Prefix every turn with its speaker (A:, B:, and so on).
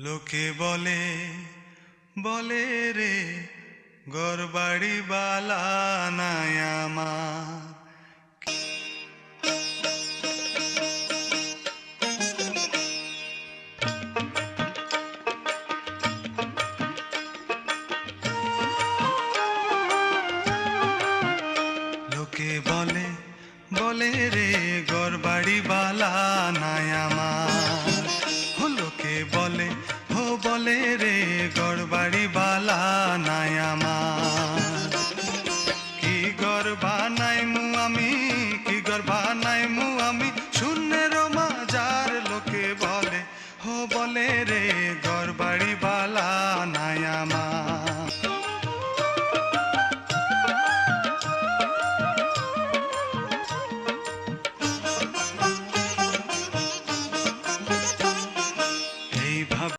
A: লোকে বলে বলে রে ঘরবাড়ি বালা নাই আমার। লোকে বলে বলে রে ঘরবাড়ি বালা নাই আমার। লোকে বলে বলে রে ঘরবাড়ি বালা নাই আমার। কি ঘর বানাইমু আমি, কি ঘর বানাইমু আমি শূন্যের মাজার। লোকে বলে বলে রে ঘরবাড়ি